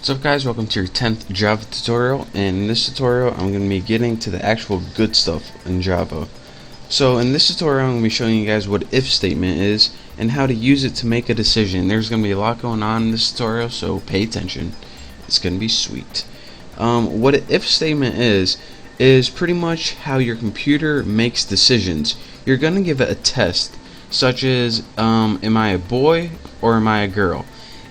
What's up guys, welcome to your 10th Java tutorial, and in this tutorial I'm going to be getting to the actual good stuff in Java. So in this tutorial I'm going to be showing you guys what if statement is and how to use it to make a decision. There's going to be a lot going on in this tutorial, so pay attention. It's going to be sweet. What an if statement is pretty much how your computer makes decisions. You're going to give it a test, such as am I a boy or am I a girl?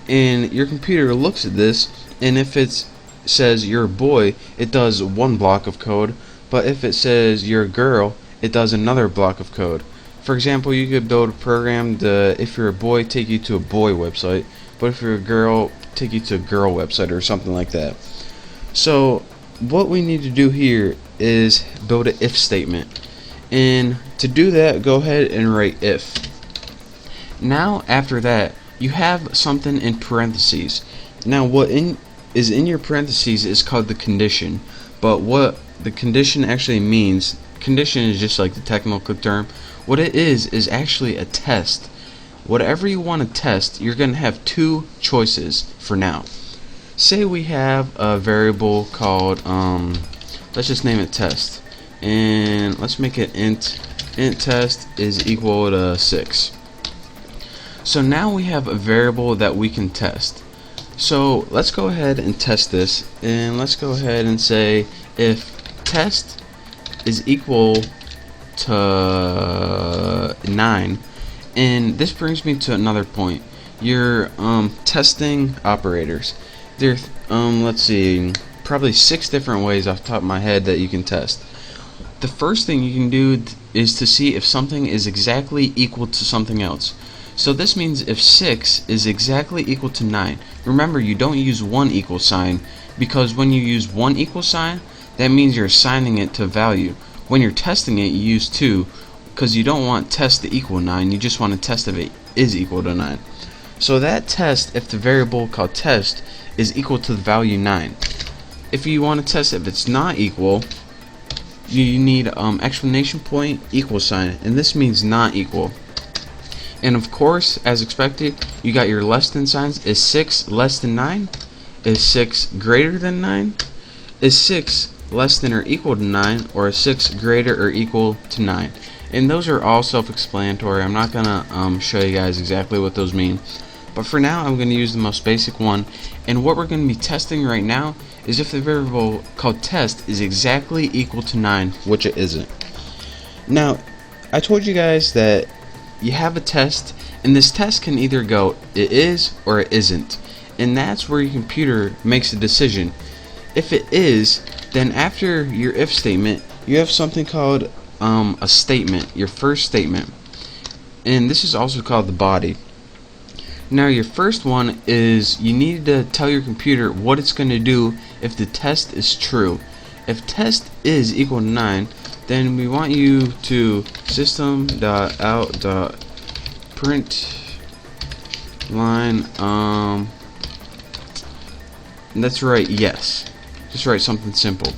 And your computer looks at this, and if it says you're a boy, it does one block of code, but if it says you're a girl, it does another block of code. For example, you could build a program to, if you're a boy, take you to a boy website, but if you're a girl, take you to a girl website or something like that. So what we need to do here is build an if statement, and to do that, go ahead and write if. Now after that, you have something in parentheses. Now what is in your parentheses is called the condition, but what the condition actually means, condition is just like the technical term, what it is actually a test. Whatever you want to test, you're going to have two choices for now. Say we have a variable called, let's just name it test, and let's make it int test is equal to 6. So now we have a variable that we can test. So let's go ahead and test this, and let's go ahead and say if test is equal to 9, and this brings me to another point. Your testing operators. There, let's see, probably 6 different ways off the top of my head that you can test. The first thing you can do is to see if something is exactly equal to something else. So this means if 6 is exactly equal to 9, remember you don't use one equal sign, because when you use one equal sign, that means you're assigning it to a value. When you're testing it, you use 2, because you don't want test to equal 9, you just want to test if it is equal to 9. So that test, if the variable called test is equal to the value 9. If you want to test if it's not equal, you need exclamation point equal sign, and this means not equal. And of course, as expected, you got your less than signs. Is 6 less than 9? Is 6 greater than 9? Is 6 less than or equal to 9? Or is 6 greater or equal to 9? And those are all self-explanatory. I'm not gonna show you guys exactly what those mean, but for now I'm going to use the most basic one. And what we're going to be testing right now is if the variable called test is exactly equal to 9, which it isn't. Now, I told you guys that you have a test, and this test can either go it is or it isn't, and that's where your computer makes a decision. If it is, then after your if statement you have something called a statement, your first statement, and this is also called the body. Now your first one is you need to tell your computer what it's going to do if the test is true. If test is equal to 9, then we want you to system.out.print line, that's right, yes. Just write something simple.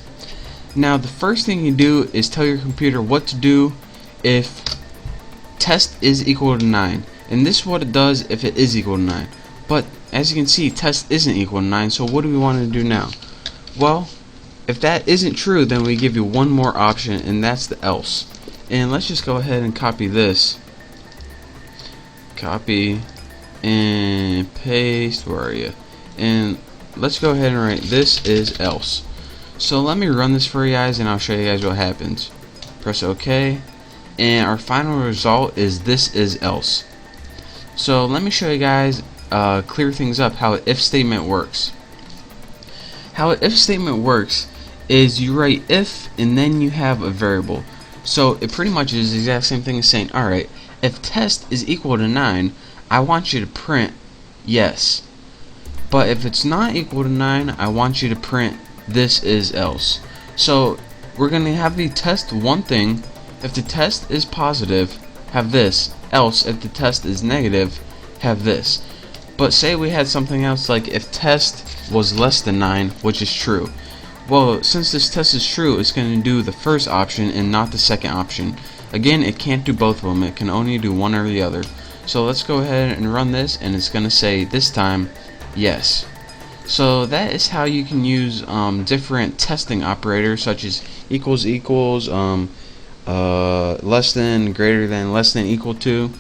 Now the first thing you do is tell your computer what to do if test is equal to 9. And this is what it does if it is equal to 9. But as you can see, test isn't equal to 9, so what do we want to do now? Well, if that isn't true, then we give you one more option, and that's the else. And let's just go ahead and copy this. Copy and paste. Where are you? And let's go ahead and write this is else. So let me run this for you guys, and I'll show you guys what happens. Press OK, and our final result is this is else. So let me show you guys, clear things up, how an if statement works. How an if statement works is you write if, and then you have a variable. So it pretty much is the exact same thing as saying, alright, if test is equal to 9, I want you to print yes. But if it's not equal to 9, I want you to print this is else. So we're going to have the test one thing. If the test is positive, have this. Else, if the test is negative, have this. But say we had something else, like if test was less than 9, which is true. Well, since this test is true, it's going to do the first option and not the second option. Again, it can't do both of them. It can only do one or the other. So let's go ahead and run this, and it's going to say this time yes. So that is how you can use different testing operators such as equals equals, less than, greater than, less than, equal to.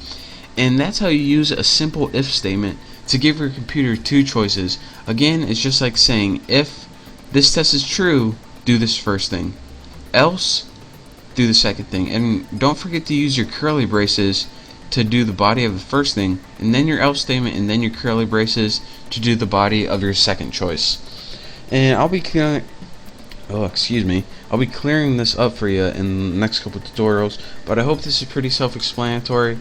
And that's how you use a simple if statement to give your computer two choices. Again, it's just like saying, if this test is true, do this first thing. Else, do the second thing. And don't forget to use your curly braces to do the body of the first thing, and then your else statement, and then your curly braces to do the body of your second choice. And I'll be clearing this up for you in the next couple tutorials, but I hope this is pretty self-explanatory.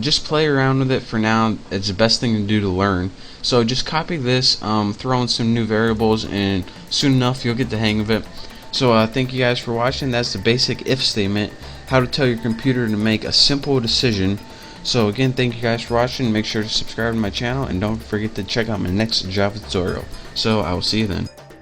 Just play around with it for now. It's the best thing to do to learn. So just copy this, throw in some new variables, and soon enough you'll get the hang of it. So thank you guys for watching. That's the basic if statement, how to tell your computer to make a simple decision. So again, thank you guys for watching. Make sure to subscribe to my channel, and don't forget to check out my next Java tutorial. So I will see you then.